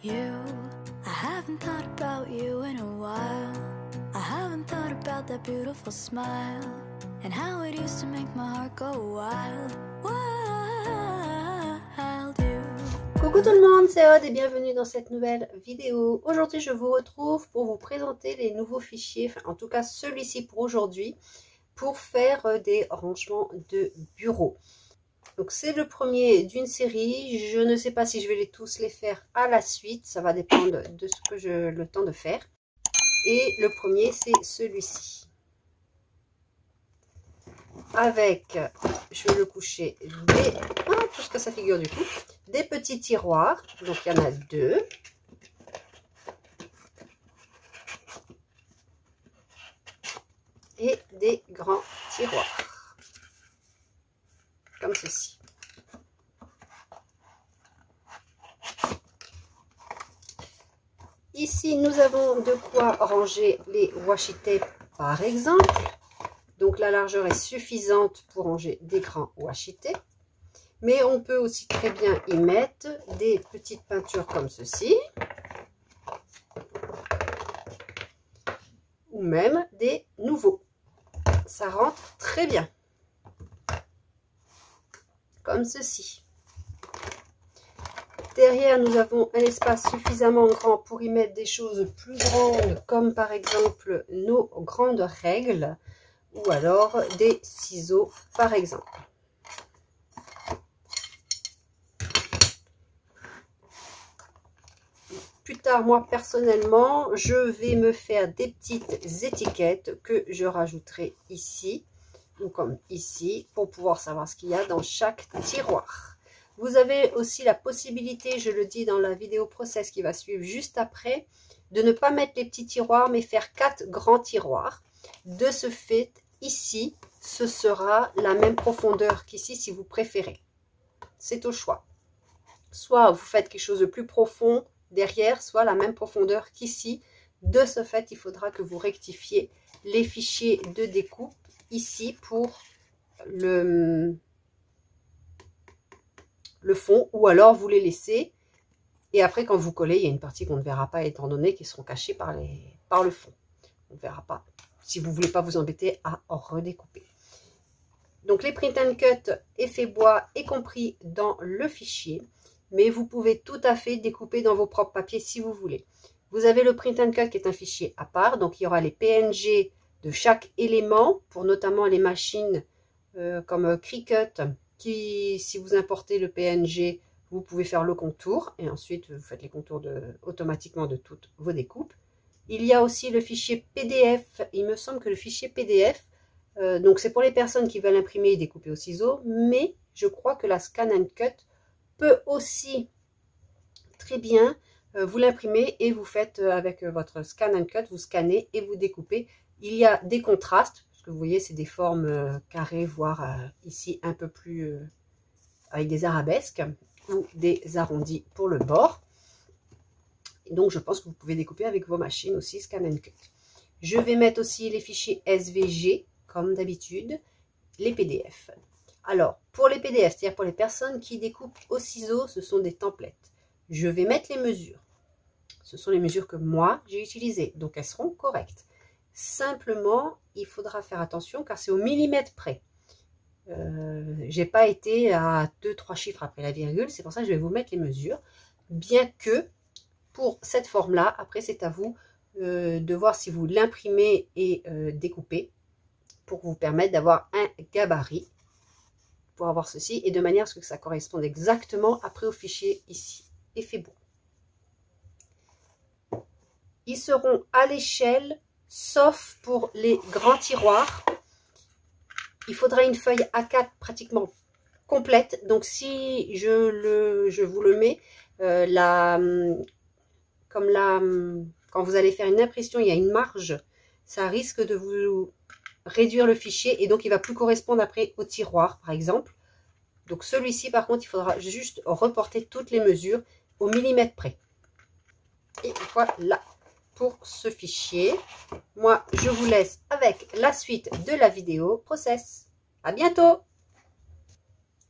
You, I haven't thought about you in a while. I haven't thought about that beautiful smile and how it used to make my heart go wild, wild. You. Coucou tout le monde, c'est Aude et bienvenue dans cette nouvelle vidéo. Aujourd'hui je vous retrouve pour vous présenter les nouveaux fichiers, enfin en tout cas celui-ci pour aujourd'hui, pour faire des rangements de bureau. Donc c'est le premier d'une série, je ne sais pas si je vais tous les faire à la suite, ça va dépendre de ce que j'ai le temps de faire. Et le premier c'est celui-ci. Avec, je vais le coucher, tout ce que ça figure du coup, des petits tiroirs, donc il y en a deux. Et des grands tiroirs. Comme ceci. Ici, nous avons de quoi ranger les washi tape par exemple. Donc la largeur est suffisante pour ranger des grands washi tape. Mais on peut aussi très bien y mettre des petites peintures comme ceci. Ou même des nouveaux. Ça rentre très bien. Comme ceci. Derrière, nous avons un espace suffisamment grand pour y mettre des choses plus grandes, comme par exemple nos grandes règles, ou alors des ciseaux, par exemple. Plus tard, moi, personnellement, je vais me faire des petites étiquettes que je rajouterai ici. Ou comme ici, pour pouvoir savoir ce qu'il y a dans chaque tiroir. Vous avez aussi la possibilité, je le dis dans la vidéo process qui va suivre juste après, de ne pas mettre les petits tiroirs, mais faire 4 grands tiroirs. De ce fait, ici, ce sera la même profondeur qu'ici, si vous préférez. C'est au choix. Soit vous faites quelque chose de plus profond derrière, soit la même profondeur qu'ici. De ce fait, il faudra que vous rectifiez les fichiers de découpe ici pour le fond, ou alors vous les laissez et après quand vous collez, il y a une partie qu'on ne verra pas étant donné qu'ils seront cachés par le fond. On ne verra pas si vous ne voulez pas vous embêter à redécouper. Donc les print and cut effet bois est compris dans le fichier, mais vous pouvez tout à fait découper dans vos propres papiers si vous voulez. Vous avez le print and cut qui est un fichier à part, donc il y aura les PNG de chaque élément, pour notamment les machines comme Cricut, qui, si vous importez le PNG, vous pouvez faire le contour, et ensuite vous faites les contours automatiquement de toutes vos découpes. Il y a aussi le fichier PDF, il me semble que le fichier PDF, donc c'est pour les personnes qui veulent imprimer et découper au ciseau, mais je crois que la Scan and Cut peut aussi très bien vous l'imprimez et vous faites avec votre Scan and Cut, vous scannez et vous découpez. Il y a des contrastes, parce que vous voyez, c'est des formes carrées, voire ici un peu plus avec des arabesques ou des arrondis pour le bord. Et donc, je pense que vous pouvez découper avec vos machines aussi, Scan and Cut. Je vais mettre aussi les fichiers SVG, comme d'habitude, les PDF. Alors, pour les PDF, c'est-à-dire pour les personnes qui découpent au ciseau, ce sont des templates. Je vais mettre les mesures. Ce sont les mesures que moi, j'ai utilisées, donc elles seront correctes. Simplement, il faudra faire attention car c'est au millimètre près. J'ai pas été à 2-3 chiffres après la virgule, c'est pour ça que je vais vous mettre les mesures. Bien que pour cette forme-là, après c'est à vous de voir si vous l'imprimez et découpez pour vous permettre d'avoir un gabarit pour avoir ceci et de manière à ce que ça corresponde exactement après au fichier ici, effet bois. Ils seront à l'échelle, sauf pour les grands tiroirs. Il faudra une feuille A4 pratiquement complète. Donc si je vous le mets, quand vous allez faire une impression, il y a une marge, ça risque de vous réduire le fichier et donc il ne va plus correspondre après au tiroir par exemple. Donc celui-ci par contre, il faudra juste reporter toutes les mesures au millimètre près. Et voilà pour ce fichier. Moi, je vous laisse avec la suite de la vidéo process. À bientôt!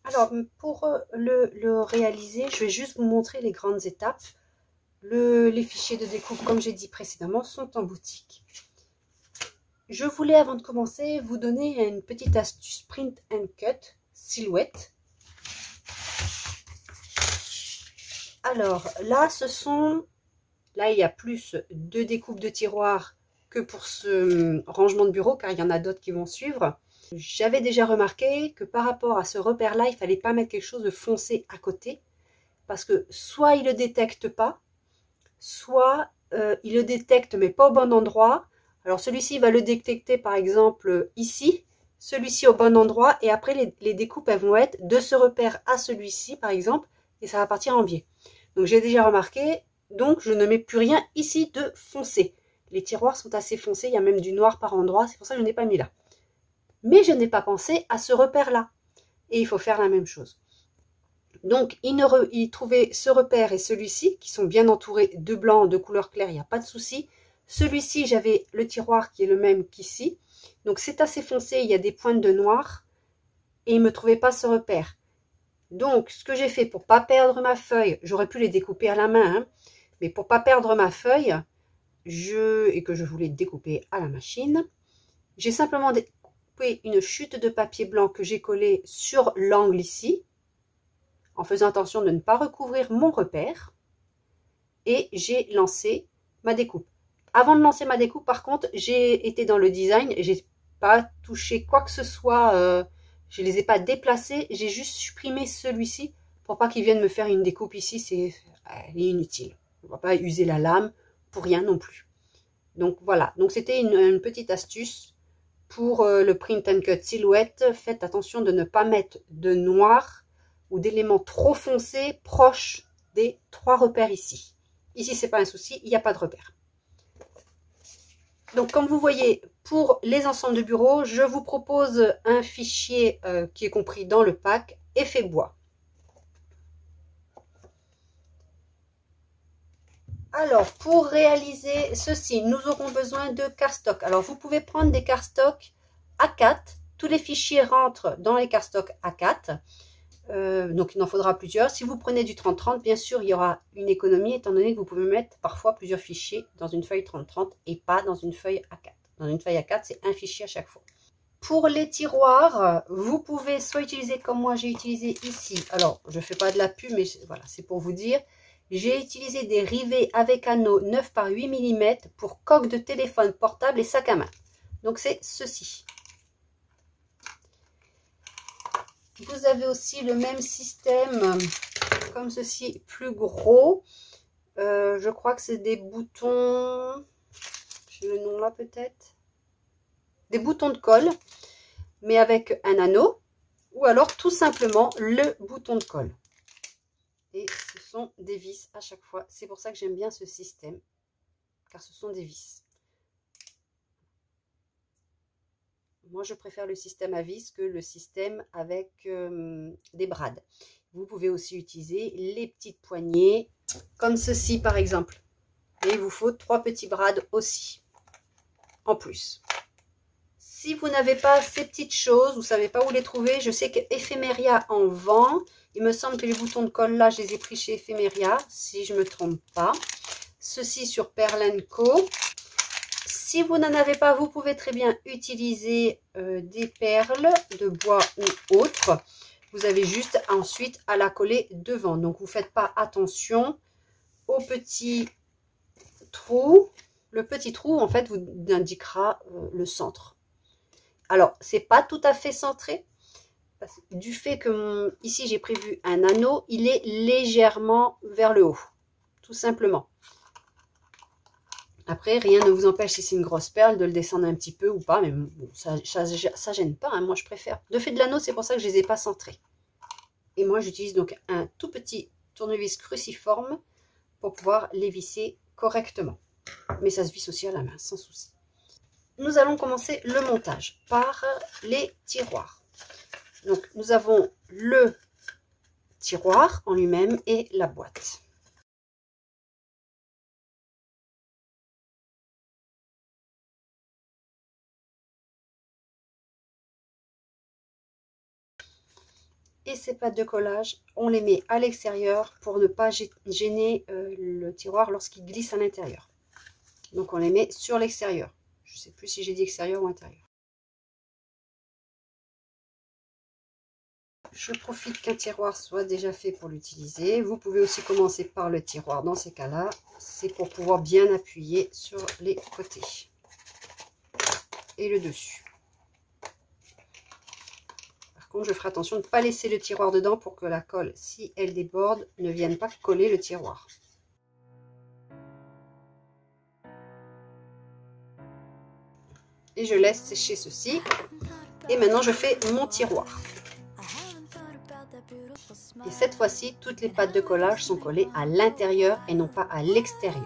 Alors, pour le réaliser, je vais juste vous montrer les grandes étapes. Les fichiers de découpe, comme j'ai dit précédemment, sont en boutique. Je voulais, avant de commencer, vous donner une petite astuce print and cut silhouette. Alors là, là il y a plus de découpes de tiroirs que pour ce rangement de bureau, car il y en a d'autres qui vont suivre. J'avais déjà remarqué que par rapport à ce repère-là, il ne fallait pas mettre quelque chose de foncé à côté, parce que soit il ne le détecte pas, soit il le détecte mais pas au bon endroit. Alors celui-ci va le détecter par exemple ici, celui-ci au bon endroit, et après les découpes elles vont être de ce repère à celui-ci par exemple, et ça va partir en biais. Donc j'ai déjà remarqué, donc je ne mets plus rien ici de foncé. Les tiroirs sont assez foncés, il y a même du noir par endroit, c'est pour ça que je n'ai pas mis là. Mais je n'ai pas pensé à ce repère-là, et il faut faire la même chose. Donc, il trouvait ce repère et celui-ci, qui sont bien entourés de blanc, de couleur claire, il n'y a pas de souci. Celui-ci, j'avais le tiroir qui est le même qu'ici. Donc, c'est assez foncé, il y a des pointes de noir. Et il ne me trouvait pas ce repère. Donc, ce que j'ai fait pour ne pas perdre ma feuille, j'aurais pu les découper à la main, hein, mais pour ne pas perdre ma feuille, et que je voulais découper à la machine, j'ai simplement découpé une chute de papier blanc que j'ai collée sur l'angle ici, en faisant attention de ne pas recouvrir mon repère, et j'ai lancé ma découpe. Avant de lancer ma découpe, par contre, j'ai été dans le design, j'ai pas touché quoi que ce soit, je les ai pas déplacés, j'ai juste supprimé celui-ci pour pas qu'ils viennent me faire une découpe ici, c'est inutile. On va pas user la lame pour rien non plus. Donc voilà, donc c'était une petite astuce pour le print and cut silhouette. Faites attention de ne pas mettre de noir ou d'éléments trop foncés proches des 3 repères ici. Ici, c'est pas un souci, il n'y a pas de repère. Donc, comme vous voyez, pour les ensembles de bureau, je vous propose un fichier qui est compris dans le pack effet bois. Alors, pour réaliser ceci, nous aurons besoin de cardstock. Alors, vous pouvez prendre des cardstock A4. Tous les fichiers rentrent dans les cardstock A4. Donc il en faudra plusieurs. Si vous prenez du 30-30, bien sûr, il y aura une économie, étant donné que vous pouvez mettre parfois plusieurs fichiers dans une feuille 30-30 et pas dans une feuille A4. Dans une feuille A4, c'est un fichier à chaque fois. Pour les tiroirs, vous pouvez soit utiliser comme moi j'ai utilisé ici. Alors, je ne fais pas de la pub, mais voilà, c'est pour vous dire. J'ai utilisé des rivets avec anneaux 9 par 8 mm pour coque de téléphone portable et sac à main. Donc, c'est ceci. Vous avez aussi le même système, comme ceci, plus gros. Je crois que c'est des boutons, j'ai le nom là peut-être. Des boutons de colle, mais avec un anneau. Ou alors tout simplement le bouton de colle. Et ce sont des vis à chaque fois. C'est pour ça que j'aime bien ce système, car ce sont des vis. Moi, je préfère le système à vis que le système avec des brades. Vous pouvez aussi utiliser les petites poignées, comme ceci par exemple. Et il vous faut 3 petits brades aussi, en plus. Si vous n'avez pas ces petites choses, vous ne savez pas où les trouver, je sais qu'Ephemeria en vend. Il me semble que les boutons de colle là, je les ai pris chez Ephemeria, si je ne me trompe pas. Ceci sur Perle & Co. Si vous n'en avez pas, vous pouvez très bien utiliser des perles de bois ou autres. Vous avez juste ensuite à la coller devant. Donc, vous ne faites pas attention au petit trou. Le petit trou, en fait, vous indiquera le centre. Alors, c'est pas tout à fait centré. Du fait que ici, j'ai prévu un anneau, il est légèrement vers le haut. Tout simplement. Après, rien ne vous empêche, si c'est une grosse perle, de le descendre un petit peu ou pas. Mais bon, ça gêne pas, hein, moi je préfère. De fait de l'anneau, c'est pour ça que je ne les ai pas centrés. Et moi, j'utilise donc un tout petit tournevis cruciforme pour pouvoir les visser correctement. Mais ça se visse aussi à la main, sans souci. Nous allons commencer le montage par les tiroirs. Donc, nous avons le tiroir en lui-même et la boîte. et ces pattes de collage, on les met à l'extérieur pour ne pas gêner le tiroir lorsqu'il glisse à l'intérieur. Donc on les met sur l'extérieur. Je ne sais plus si j'ai dit extérieur ou intérieur. Je profite qu'un tiroir soit déjà fait pour l'utiliser. Vous pouvez aussi commencer par le tiroir. Dans ces cas-là, c'est pour pouvoir bien appuyer sur les côtés et le dessus. Par contre, je ferai attention de ne pas laisser le tiroir dedans pour que la colle, si elle déborde, ne vienne pas coller le tiroir. Et je laisse sécher ceci. Et maintenant, je fais mon tiroir. Et cette fois-ci, toutes les pattes de collage sont collées à l'intérieur et non pas à l'extérieur.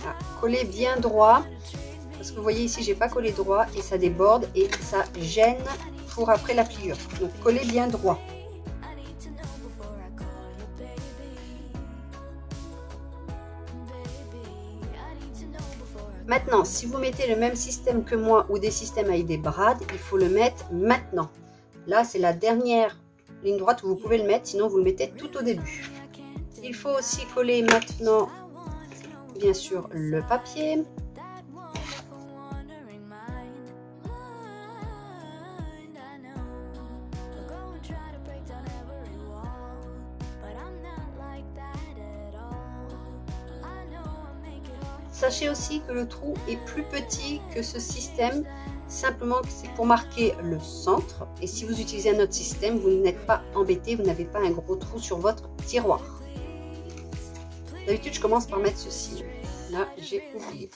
Ah, collez bien droit, parce que vous voyez ici j'ai pas collé droit et ça déborde et ça gêne pour après la pliure. Donc collez bien droit. Maintenant, si vous mettez le même système que moi ou des systèmes avec des brades, il faut le mettre maintenant. Là c'est la dernière ligne droite où vous pouvez le mettre, sinon vous le mettez tout au début. Il faut aussi coller maintenant bien sûr le papier. Sachez aussi que le trou est plus petit que ce système, simplement que c'est pour marquer le centre. Et si vous utilisez un autre système, vous n'êtes pas embêté, vous n'avez pas un gros trou sur votre tiroir. D'habitude, je commence par mettre ceci. Là, j'ai oublié.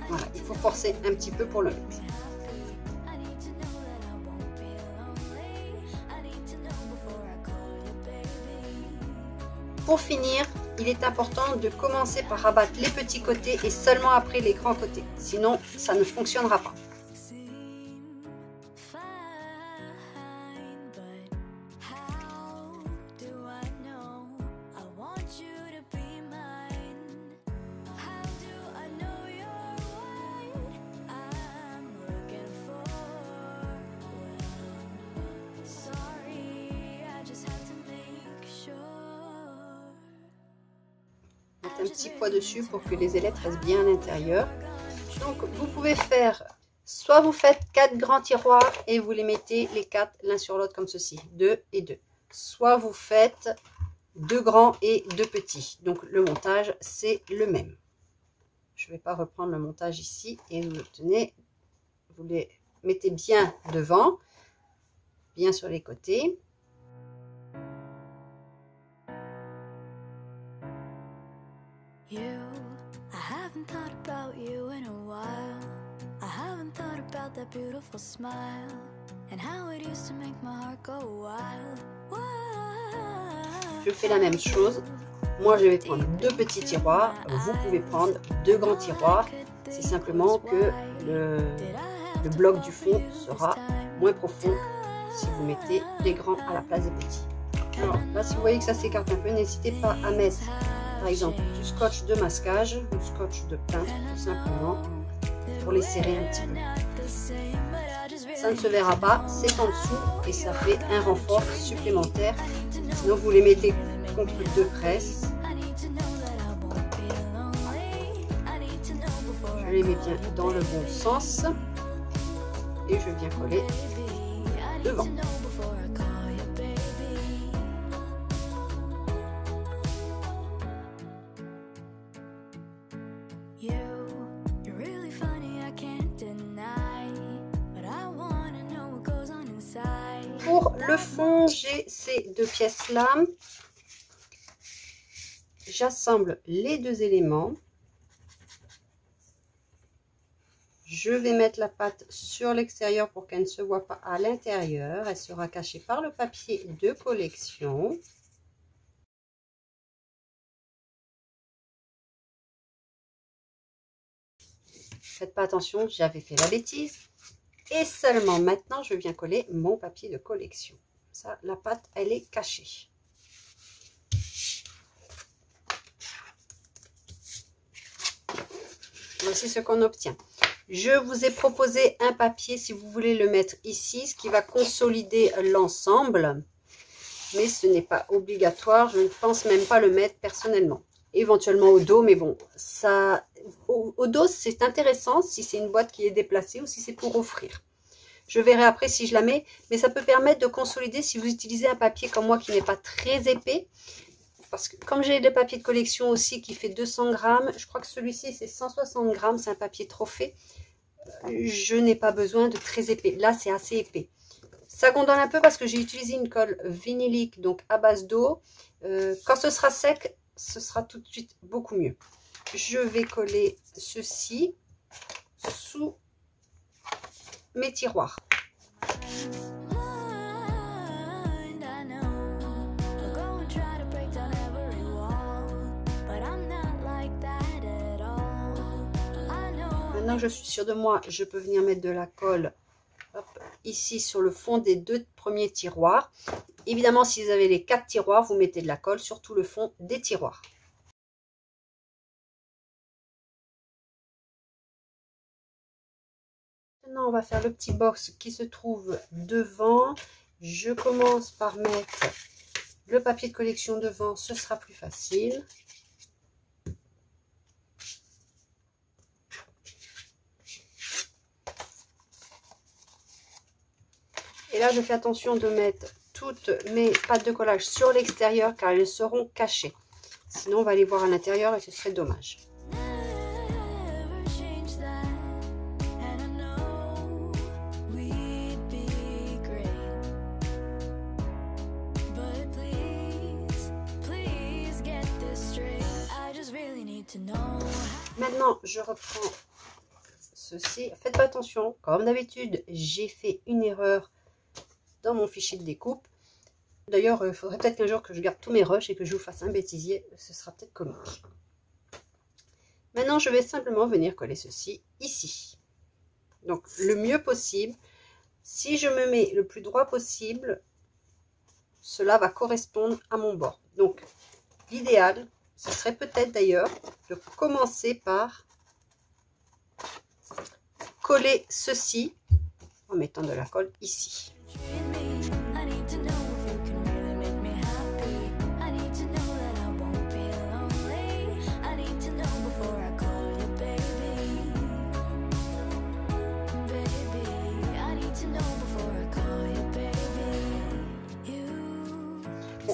Voilà, il faut forcer un petit peu pour le mettre. Pour finir, il est important de commencer par rabattre les petits côtés et seulement après les grands côtés. Sinon, ça ne fonctionnera pas. Un petit poids dessus pour que les ailettes restent bien à l'intérieur. Donc vous pouvez faire, soit vous faites 4 grands tiroirs et vous les mettez les 4 l'un sur l'autre comme ceci, 2 et 2. Soit vous faites 2 grands et 2 petits. Donc le montage c'est le même. Je ne vais pas reprendre le montage ici et vous le tenez, vous les mettez bien devant, bien sur les côtés. That beautiful smile and how it used to make my heart go wild. Je fais la même chose. Moi, je vais prendre 2 petits tiroirs. Vous pouvez prendre 2 grands tiroirs. C'est simplement que le bloc du fond sera moins profond si vous mettez des grands à la place des petits. Alors là, si vous voyez que ça s'écarte un peu, n'hésitez pas à mettre, par exemple, du scotch de masquage, du scotch de peintre, tout simplement, pour les serrer un petit peu. Ça ne se verra pas, c'est en dessous et ça fait un renfort supplémentaire. Sinon vous les mettez contre 2 presses. Je les mets bien dans le bon sens et je viens coller devant. Pour le fond, j'ai ces 2 pièces-là. J'assemble les 2 éléments. Je vais mettre la pâte sur l'extérieur pour qu'elle ne se voit pas à l'intérieur. Elle sera cachée par le papier de collection. Faites pas attention, j'avais fait la bêtise. Et seulement maintenant, je viens coller mon papier de collection. Ça, la pâte, elle est cachée. Voici ce qu'on obtient. Je vous ai proposé un papier, si vous voulez le mettre ici, ce qui va consolider l'ensemble. Mais ce n'est pas obligatoire, je ne pense même pas le mettre personnellement. Éventuellement au dos, mais bon, ça, au dos, c'est intéressant si c'est une boîte qui est déplacée ou si c'est pour offrir. Je verrai après si je la mets, mais ça peut permettre de consolider si vous utilisez un papier comme moi qui n'est pas très épais. Parce que comme j'ai des papiers de collection aussi qui fait 200 grammes, je crois que celui-ci c'est 160 grammes, c'est un papier trophée. Je n'ai pas besoin de très épais. Là, c'est assez épais. Ça gondole un peu parce que j'ai utilisé une colle vinylique, donc à base d'eau. Quand ce sera sec, ce sera tout de suite beaucoup mieux. Je vais coller ceci sous mes tiroirs. Maintenant que je suis sûre de moi, je peux venir mettre de la colle ici sur le fond des 2 premiers tiroirs. Évidemment, si vous avez les 4 tiroirs, vous mettez de la colle sur tout le fond des tiroirs. Maintenant, on va faire le petit box qui se trouve devant. Je commence par mettre le papier de collection devant, ce sera plus facile. Et là, je fais attention de mettre toutes mes pâtes de collage sur l'extérieur car elles seront cachées. Sinon, on va les voir à l'intérieur et ce serait dommage. Maintenant, je reprends ceci. Faites pas attention, comme d'habitude, j'ai fait une erreur dans mon fichier de découpe. D'ailleurs, il faudrait peut-être qu'un jour que je garde tous mes rushs et que je vous fasse un bêtisier. Ce sera peut-être comique. Maintenant, je vais simplement venir coller ceci ici. Donc, le mieux possible. Si je me mets le plus droit possible, cela va correspondre à mon bord. Donc, l'idéal, ce serait peut-être d'ailleurs de commencer par coller ceci en mettant de la colle ici.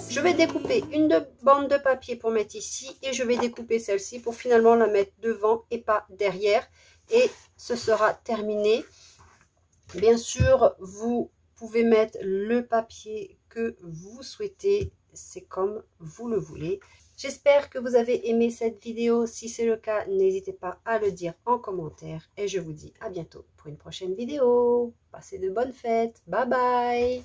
Je vais découper une bande de papier pour mettre ici et je vais découper celle-ci pour finalement la mettre devant et pas derrière. Et ce sera terminé. Bien sûr, vous pouvez mettre le papier que vous souhaitez. C'est comme vous le voulez. J'espère que vous avez aimé cette vidéo. Si c'est le cas, n'hésitez pas à le dire en commentaire. Et je vous dis à bientôt pour une prochaine vidéo. Passez de bonnes fêtes. Bye bye.